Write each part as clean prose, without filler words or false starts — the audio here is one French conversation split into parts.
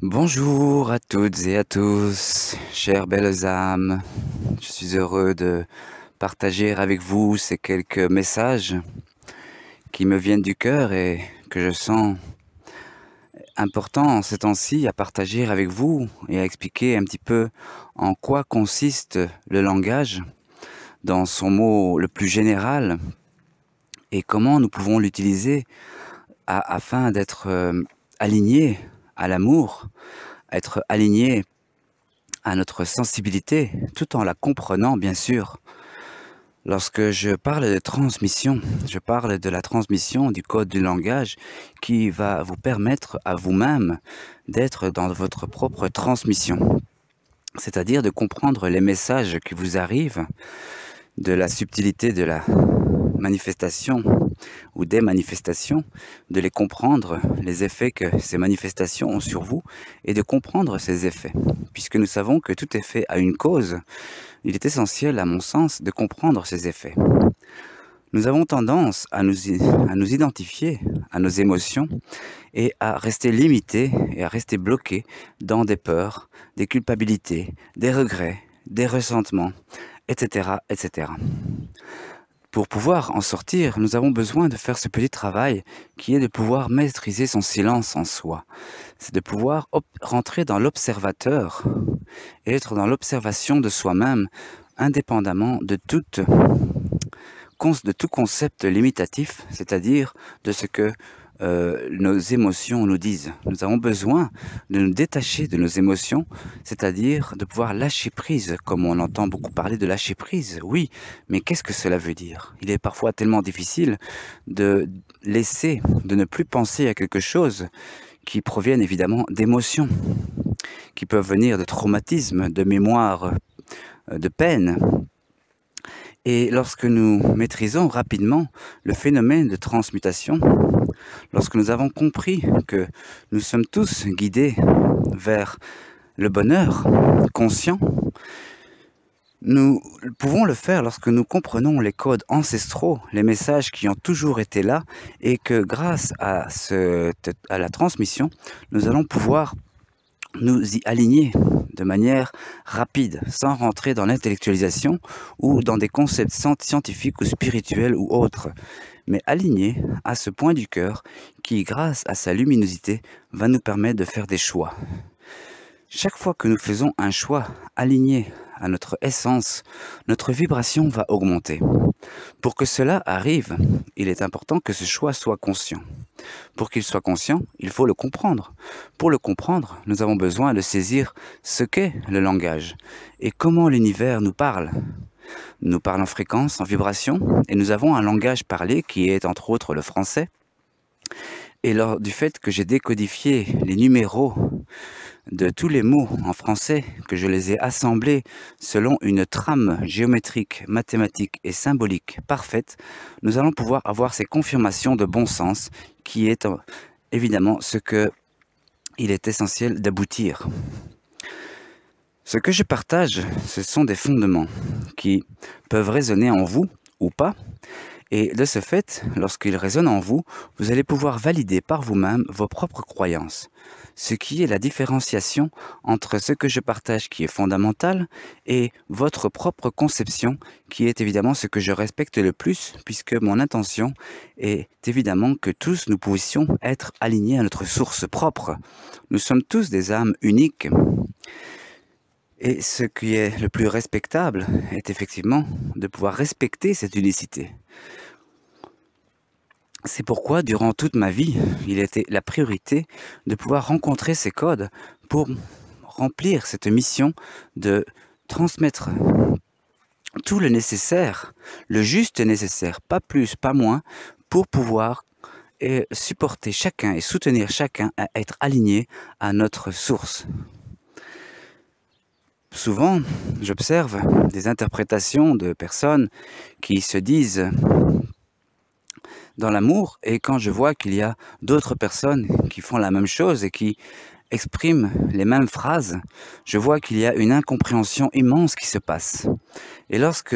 Bonjour à toutes et à tous, chères belles âmes. Je suis heureux de partager avec vous ces quelques messages qui me viennent du cœur et que je sens importants en ces temps-ci à partager avec vous et à expliquer un petit peu en quoi consiste le langage dans son mot le plus général et comment nous pouvons l'utiliser afin d'être alignés à l'amour, être alignés à notre sensibilité, tout en la comprenant bien sûr. Lorsque je parle de transmission, je parle de la transmission du code du langage qui va vous permettre à vous-même d'être dans votre propre transmission. C'est-à-dire de comprendre les messages qui vous arrivent, de la subtilité de la manifestation ou des manifestations, de les comprendre, les effets que ces manifestations ont sur vous, et de comprendre ces effets. Puisque nous savons que tout effet a une cause, il est essentiel, à mon sens, de comprendre ces effets. Nous avons tendance à nous identifier à nos émotions et à rester limités et à rester bloqués dans des peurs, des culpabilités, des regrets, des ressentements, etc., etc. Pour pouvoir en sortir, nous avons besoin de faire ce petit travail qui est de pouvoir maîtriser son silence en soi. C'est de pouvoir rentrer dans l'observateur et être dans l'observation de soi-même, indépendamment de tout concept limitatif, c'est-à-dire de ce que nos émotions nous disent. Nous avons besoin de nous détacher de nos émotions, c'est-à-dire de pouvoir lâcher prise, comme on entend beaucoup parler de lâcher prise. Oui, mais qu'est-ce que cela veut dire? Il est parfois tellement difficile de laisser, de ne plus penser à quelque chose qui proviennent évidemment d'émotions, qui peuvent venir de traumatismes, de mémoires, de peine. Et lorsque nous maîtrisons rapidement le phénomène de transmutation, lorsque nous avons compris que nous sommes tous guidés vers le bonheur conscient, nous pouvons le faire lorsque nous comprenons les codes ancestraux, les messages qui ont toujours été là, et que grâce à la transmission, nous allons pouvoir nous y aligner de manière rapide, sans rentrer dans l'intellectualisation ou dans des concepts scientifiques ou spirituels ou autres, mais aligner à ce point du cœur qui, grâce à sa luminosité, va nous permettre de faire des choix. Chaque fois que nous faisons un choix aligné à notre essence, notre vibration va augmenter. Pour que cela arrive, il est important que ce choix soit conscient. Pour qu'il soit conscient, il faut le comprendre. Pour le comprendre, nous avons besoin de saisir ce qu'est le langage et comment l'univers nous parle. Nous parle en fréquence, en vibration, et nous avons un langage parlé qui est entre autres le français. Et lors du fait que j'ai décodifié les numéros de tous les mots en français, que je les ai assemblés selon une trame géométrique, mathématique et symbolique parfaite, nous allons pouvoir avoir ces confirmations de bon sens qui est évidemment ce que il est essentiel d'aboutir. Ce que je partage, ce sont des fondements qui peuvent résonner en vous ou pas. Et de ce fait, lorsqu'ils résonnent en vous, vous allez pouvoir valider par vous-même vos propres croyances. Ce qui est la différenciation entre ce que je partage qui est fondamental et votre propre conception qui est évidemment ce que je respecte le plus puisque mon intention est évidemment que tous nous puissions être alignés à notre source propre. Nous sommes tous des âmes uniques. Et ce qui est le plus respectable est effectivement de pouvoir respecter cette unicité. C'est pourquoi, durant toute ma vie, il était la priorité de pouvoir rencontrer ces codes pour remplir cette mission de transmettre tout le nécessaire, le juste nécessaire, pas plus, pas moins, pour pouvoir supporter chacun et soutenir chacun à être aligné à notre source. Souvent, j'observe des interprétations de personnes qui se disent dans l'amour, et quand je vois qu'il y a d'autres personnes qui font la même chose et qui expriment les mêmes phrases, je vois qu'il y a une incompréhension immense qui se passe. Et lorsque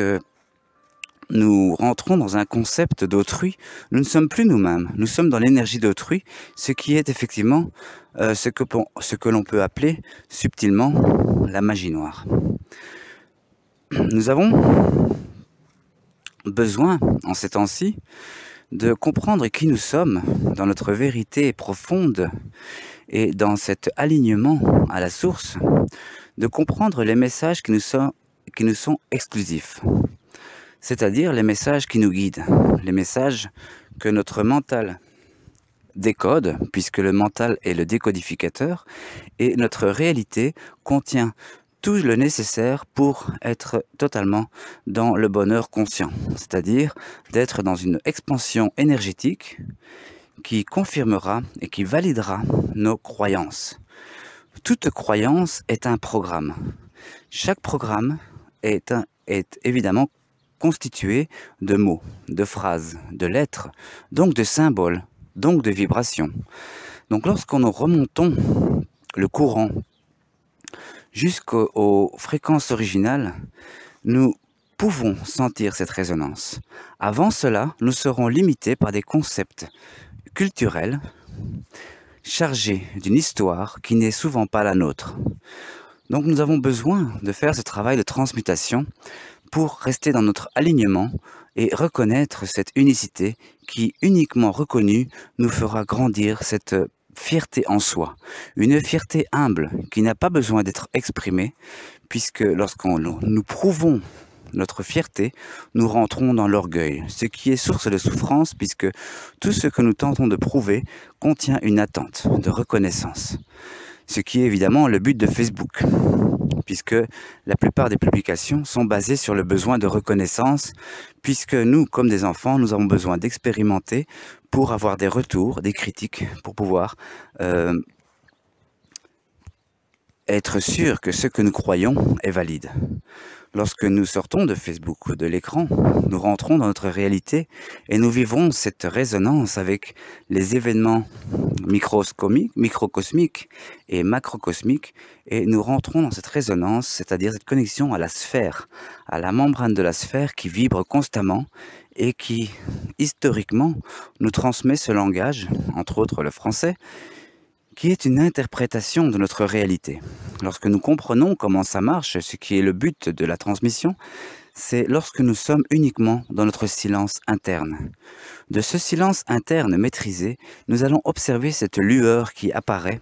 nous rentrons dans un concept d'autrui, nous ne sommes plus nous-mêmes, nous sommes dans l'énergie d'autrui, ce qui est effectivement ce que l'on peut appeler subtilement la magie noire. Nous avons besoin, en ces temps-ci, de comprendre qui nous sommes dans notre vérité profonde et dans cet alignement à la source, de comprendre les messages qui nous sont exclusifs, c'est-à-dire les messages qui nous guident, les messages que notre mental décode, puisque le mental est le décodificateur, et notre réalité contient tout le nécessaire pour être totalement dans le bonheur conscient, c'est-à-dire d'être dans une expansion énergétique qui confirmera et qui validera nos croyances. Toute croyance est un programme. Chaque programme est évidemment constitué de mots, de phrases, de lettres, donc de symboles, donc de vibrations. Donc lorsqu'on nous remontons le courant jusqu'aux fréquences originales, nous pouvons sentir cette résonance. Avant cela, nous serons limités par des concepts culturels chargés d'une histoire qui n'est souvent pas la nôtre. Donc nous avons besoin de faire ce travail de transmutation pour rester dans notre alignement et reconnaître cette unicité qui, uniquement reconnue, nous fera grandir cette fierté en soi, une fierté humble qui n'a pas besoin d'être exprimée, puisque nous prouvons notre fierté, nous rentrons dans l'orgueil, ce qui est source de souffrance, puisque tout ce que nous tentons de prouver contient une attente de reconnaissance, ce qui est évidemment le but de Facebook, puisque la plupart des publications sont basées sur le besoin de reconnaissance, puisque nous, comme des enfants, nous avons besoin d'expérimenter pour avoir des retours, des critiques, pour pouvoir être sûr que ce que nous croyons est valide. Lorsque nous sortons de Facebook ou de l'écran, nous rentrons dans notre réalité et nous vivons cette résonance avec les événements microcosmiques et macrocosmiques, et nous rentrons dans cette résonance, c'est-à-dire cette connexion à la sphère, à la membrane de la sphère qui vibre constamment et qui, historiquement, nous transmet ce langage, entre autres le français, qui est une interprétation de notre réalité. Lorsque nous comprenons comment ça marche, ce qui est le but de la transmission, c'est lorsque nous sommes uniquement dans notre silence interne. De ce silence interne maîtrisé, nous allons observer cette lueur qui apparaît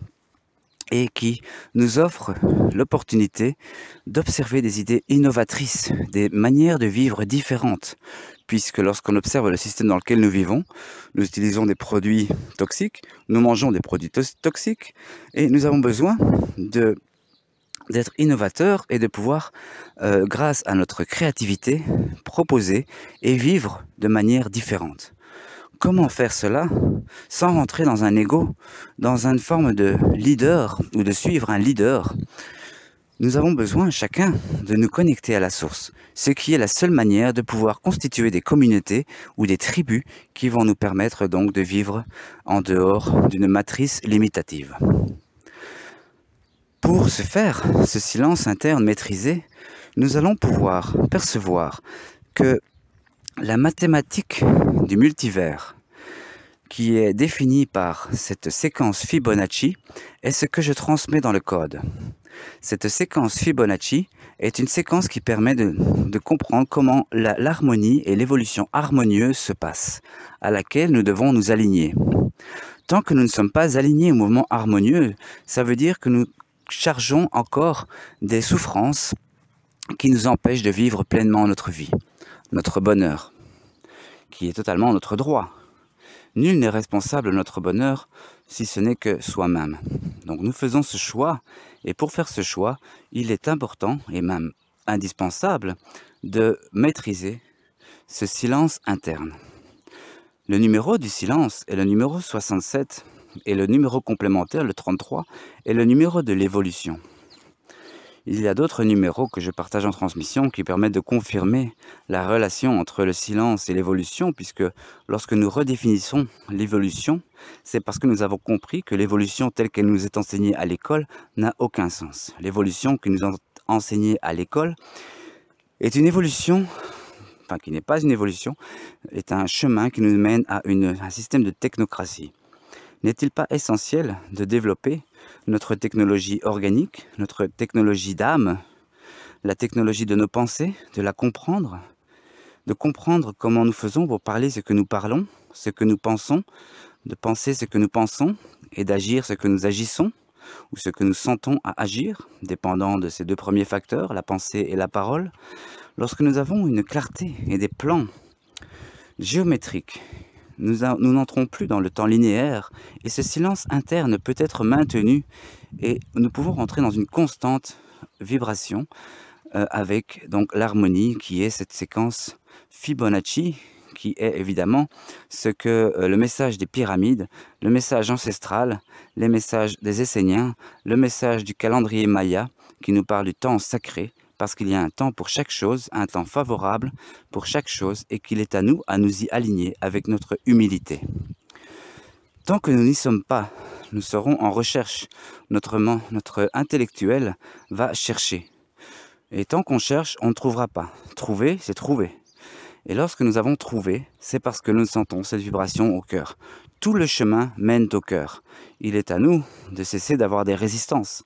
et qui nous offre l'opportunité d'observer des idées innovatrices, des manières de vivre différentes, puisque lorsqu'on observe le système dans lequel nous vivons, nous utilisons des produits toxiques, nous mangeons des produits toxiques, et nous avons besoin d'être innovateurs et de pouvoir, grâce à notre créativité, proposer et vivre de manière différente. Comment faire cela sans rentrer dans un ego, dans une forme de leader ou de suivre un leader? Nous avons besoin chacun de nous connecter à la source, ce qui est la seule manière de pouvoir constituer des communautés ou des tribus qui vont nous permettre donc de vivre en dehors d'une matrice limitative. Pour ce faire, ce silence interne maîtrisé, nous allons pouvoir percevoir que la mathématique du multivers, qui est définie par cette séquence Fibonacci, est ce que je transmets dans le code. Cette séquence Fibonacci est une séquence qui permet de comprendre comment l'harmonie et l'évolution harmonieuse se passent, à laquelle nous devons nous aligner. Tant que nous ne sommes pas alignés au mouvement harmonieux, ça veut dire que nous chargeons encore des souffrances qui nous empêchent de vivre pleinement notre vie, notre bonheur, qui est totalement notre droit. Nul n'est responsable de notre bonheur si ce n'est que soi-même. Donc nous faisons ce choix, et pour faire ce choix, il est important et même indispensable de maîtriser ce silence interne. Le numéro du silence est le numéro 67 et le numéro complémentaire, le 33, est le numéro de l'évolution. Il y a d'autres numéros que je partage en transmission qui permettent de confirmer la relation entre le silence et l'évolution, puisque lorsque nous redéfinissons l'évolution, c'est parce que nous avons compris que l'évolution telle qu'elle nous est enseignée à l'école n'a aucun sens. L'évolution que nous a enseignée à l'école est une évolution enfin qui n'est pas une évolution, est un chemin qui nous mène à un système de technocratie. N'est-il pas essentiel de développer notre technologie organique, notre technologie d'âme, la technologie de nos pensées, de la comprendre, de comprendre comment nous faisons pour parler ce que nous parlons, ce que nous pensons, de penser ce que nous pensons et d'agir ce que nous agissons, ou ce que nous sentons à agir, dépendant de ces deux premiers facteurs, la pensée et la parole. Lorsque nous avons une clarté et des plans géométriques, nous n'entrons plus dans le temps linéaire et ce silence interne peut être maintenu et nous pouvons rentrer dans une constante vibration avec donc l'harmonie qui est cette séquence Fibonacci, qui est évidemment ce que le message des pyramides, le message ancestral, les messages des Esséniens, le message du calendrier Maya qui nous parle du temps sacré, parce qu'il y a un temps pour chaque chose, un temps favorable pour chaque chose et qu'il est à nous y aligner avec notre humilité. Tant que nous n'y sommes pas, nous serons en recherche. Notre intellectuel va chercher. Et tant qu'on cherche, on ne trouvera pas. Trouver, c'est trouver. Et lorsque nous avons trouvé, c'est parce que nous sentons cette vibration au cœur. Tout le chemin mène au cœur. Il est à nous de cesser d'avoir des résistances.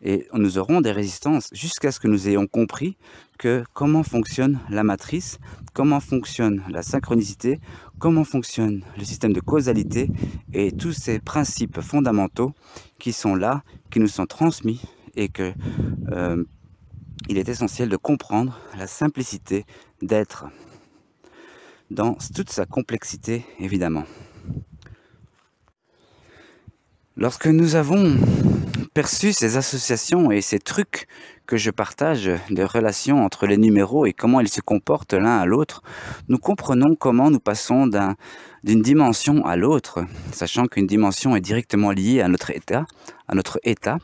Et nous aurons des résistances jusqu'à ce que nous ayons compris que comment fonctionne la matrice, comment fonctionne la synchronicité, comment fonctionne le système de causalité et tous ces principes fondamentaux qui sont là, qui nous sont transmis et que il est essentiel de comprendre la simplicité d'être dans toute sa complexité, évidemment. Lorsque nous avons perçu ces associations et ces trucs que je partage de relations entre les numéros et comment ils se comportent l'un à l'autre, nous comprenons comment nous passons d'une dimension à l'autre, sachant qu'une dimension est directement liée à notre état,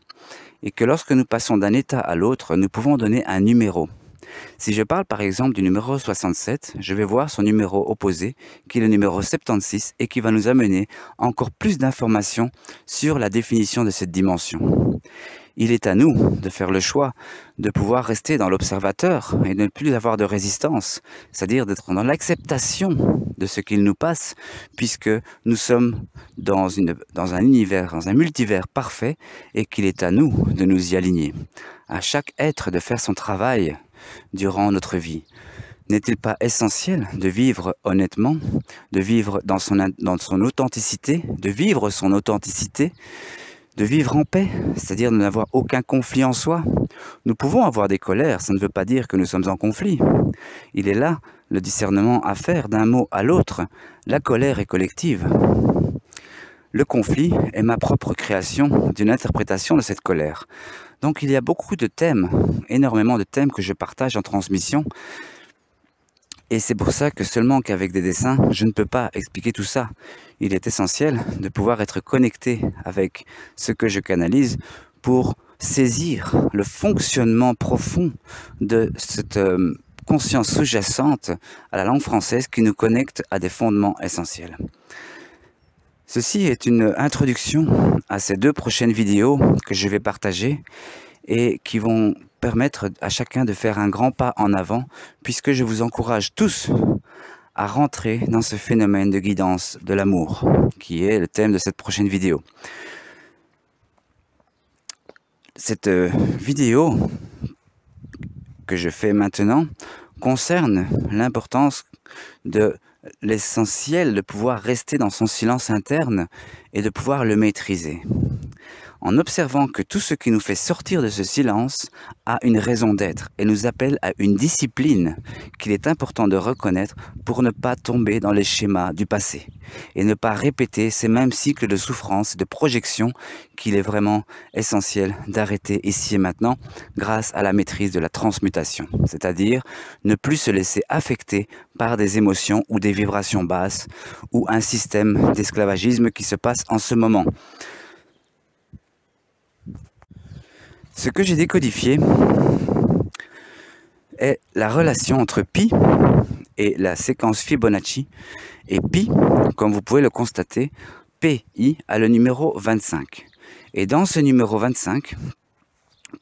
et que lorsque nous passons d'un état à l'autre, nous pouvons donner un numéro. Si je parle par exemple du numéro 67, je vais voir son numéro opposé, qui est le numéro 76, et qui va nous amener encore plus d'informations sur la définition de cette dimension. Il est à nous de faire le choix de pouvoir rester dans l'observateur et de ne plus avoir de résistance, c'est-à-dire d'être dans l'acceptation de ce qu'il nous passe, puisque nous sommes dans un univers, dans un multivers parfait, et qu'il est à nous de nous y aligner. À chaque être de faire son travail durant notre vie. N'est-il pas essentiel de vivre honnêtement, de vivre dans son authenticité, de vivre son authenticité, de vivre en paix, c'est-à-dire de n'avoir aucun conflit en soi? Nous pouvons avoir des colères, ça ne veut pas dire que nous sommes en conflit. Il est là le discernement à faire d'un mot à l'autre. La colère est collective. Le conflit est ma propre création d'une interprétation de cette colère. Donc il y a beaucoup de thèmes, énormément de thèmes que je partage en transmission. Et c'est pour ça que seulement qu'avec des dessins, je ne peux pas expliquer tout ça. Il est essentiel de pouvoir être connecté avec ce que je canalise pour saisir le fonctionnement profond de cette conscience sous-jacente à la langue française qui nous connecte à des fondements essentiels. Ceci est une introduction à ces deux prochaines vidéos que je vais partager et qui vont permettre à chacun de faire un grand pas en avant, puisque je vous encourage tous à rentrer dans ce phénomène de guidance de l'amour, qui est le thème de cette prochaine vidéo. Cette vidéo que je fais maintenant concerne l'importance de l'essentiel de pouvoir rester dans son silence interne et de pouvoir le maîtriser. En observant que tout ce qui nous fait sortir de ce silence a une raison d'être et nous appelle à une discipline qu'il est important de reconnaître pour ne pas tomber dans les schémas du passé et ne pas répéter ces mêmes cycles de souffrance et de projection qu'il est vraiment essentiel d'arrêter ici et maintenant grâce à la maîtrise de la transmutation, c'est-à-dire ne plus se laisser affecter par des émotions ou des vibrations basses ou un système d'esclavagisme qui se passe en ce moment. Ce que j'ai décodifié est la relation entre pi et la séquence Fibonacci. Et pi, comme vous pouvez le constater, PI a le numéro 25. Et dans ce numéro 25,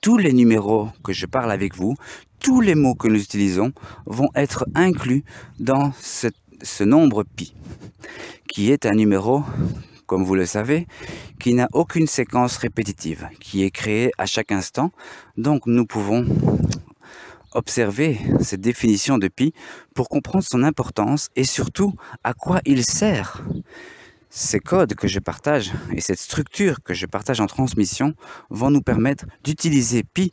tous les numéros que je parle avec vous, tous les mots que nous utilisons vont être inclus dans ce nombre pi, qui est un numéro, comme vous le savez, qui n'a aucune séquence répétitive, qui est créé à chaque instant. Donc nous pouvons observer cette définition de pi pour comprendre son importance et surtout à quoi il sert. Ces codes que je partage et cette structure que je partage en transmission vont nous permettre d'utiliser pi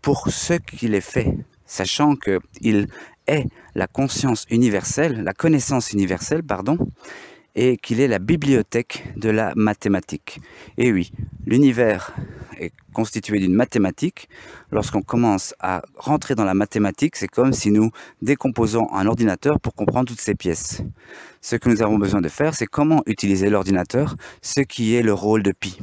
pour ce qu'il est fait, sachant qu'il est la conscience universelle, la connaissance universelle, pardon, et qu'il est la bibliothèque de la mathématique. Et oui, l'univers est constitué d'une mathématique. Lorsqu'on commence à rentrer dans la mathématique, c'est comme si nous décomposons un ordinateur pour comprendre toutes ces pièces. Ce que nous avons besoin de faire, c'est comment utiliser l'ordinateur, ce qui est le rôle de pi.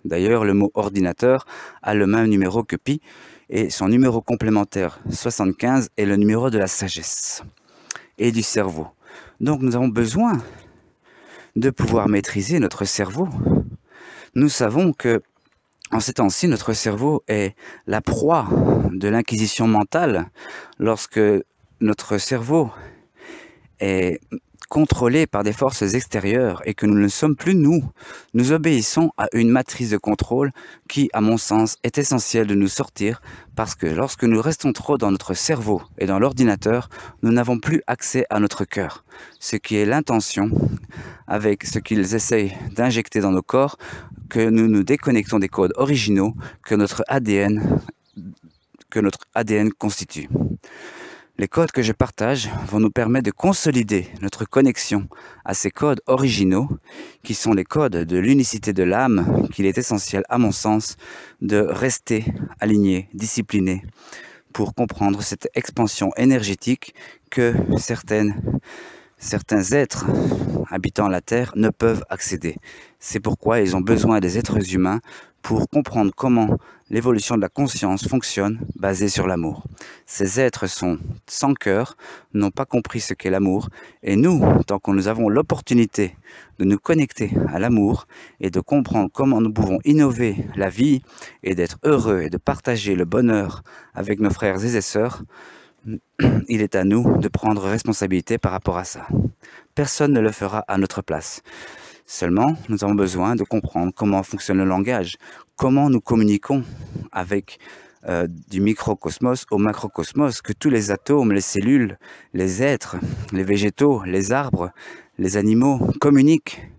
D'ailleurs, le mot ordinateur a le même numéro que pi, et son numéro complémentaire 75 est le numéro de la sagesse et du cerveau. Donc nous avons besoin de pouvoir maîtriser notre cerveau. Nous savons que en ces temps-ci, notre cerveau est la proie de l'inquisition mentale. Lorsque notre cerveau est contrôlé par des forces extérieures et que nous ne sommes plus nous obéissons à une matrice de contrôle qui, à mon sens, est essentielle de nous sortir parce que lorsque nous restons trop dans notre cerveau et dans l'ordinateur, nous n'avons plus accès à notre cœur. Ce qui est l'intention avec ce qu'ils essayent d'injecter dans nos corps, que nous nous déconnectons des codes originaux que notre ADN constitue. Les codes que je partage vont nous permettre de consolider notre connexion à ces codes originaux, qui sont les codes de l'unicité de l'âme, qu'il est essentiel, à mon sens, de rester aligné, discipliné, pour comprendre cette expansion énergétique que certains êtres habitant la Terre ne peuvent accéder. C'est pourquoi ils ont besoin des êtres humains pour comprendre comment l'évolution de la conscience fonctionne basée sur l'amour. Ces êtres sont sans cœur, n'ont pas compris ce qu'est l'amour, et nous, tant que nous avons l'opportunité de nous connecter à l'amour et de comprendre comment nous pouvons innover la vie et d'être heureux et de partager le bonheur avec nos frères et sœurs, il est à nous de prendre responsabilité par rapport à ça. Personne ne le fera à notre place. Seulement, nous avons besoin de comprendre comment fonctionne le langage, comment nous communiquons avec du microcosmos au macrocosmos, que tous les atomes, les cellules, les êtres, les végétaux, les arbres, les animaux communiquent.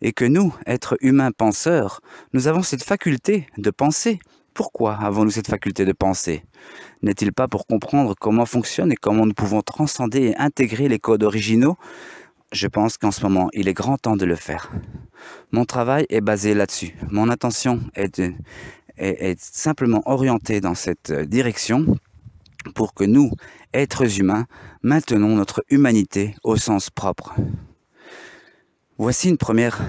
Et que nous, êtres humains penseurs, nous avons cette faculté de penser. Pourquoi avons-nous cette faculté de penser? N'est-il pas pour comprendre comment fonctionne et comment nous pouvons transcender et intégrer les codes originaux? Je pense qu'en ce moment, il est grand temps de le faire. Mon travail est basé là-dessus. Mon intention est simplement orientée dans cette direction pour que nous, êtres humains, maintenons notre humanité au sens propre. Voici une première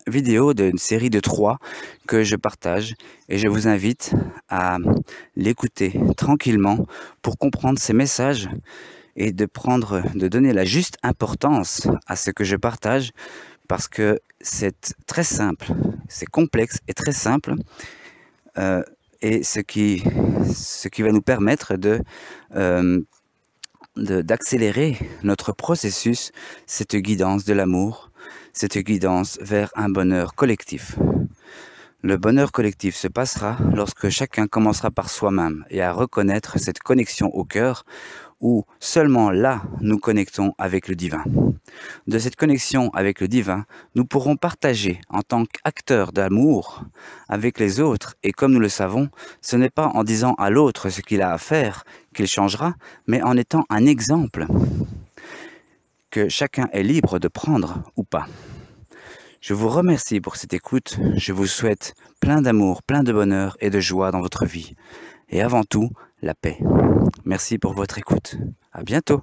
vidéo d'une série de 3 que je partage et je vous invite à l'écouter tranquillement pour comprendre ces messages et de donner la juste importance à ce que je partage parce que c'est très simple, c'est complexe et très simple et ce qui va nous permettre d'accélérer notre processus, cette guidance de l'amour, cette guidance vers un bonheur collectif. Le bonheur collectif se passera lorsque chacun commencera par soi-même et à reconnaître cette connexion au cœur où seulement là nous connectons avec le divin. De cette connexion avec le divin, nous pourrons partager en tant qu'acteurs d'amour avec les autres et comme nous le savons, ce n'est pas en disant à l'autre ce qu'il a à faire qu'il changera, mais en étant un exemple que chacun est libre de prendre ou pas. Je vous remercie pour cette écoute, je vous souhaite plein d'amour, plein de bonheur et de joie dans votre vie. Et avant tout, la paix. Merci pour votre écoute. À bientôt.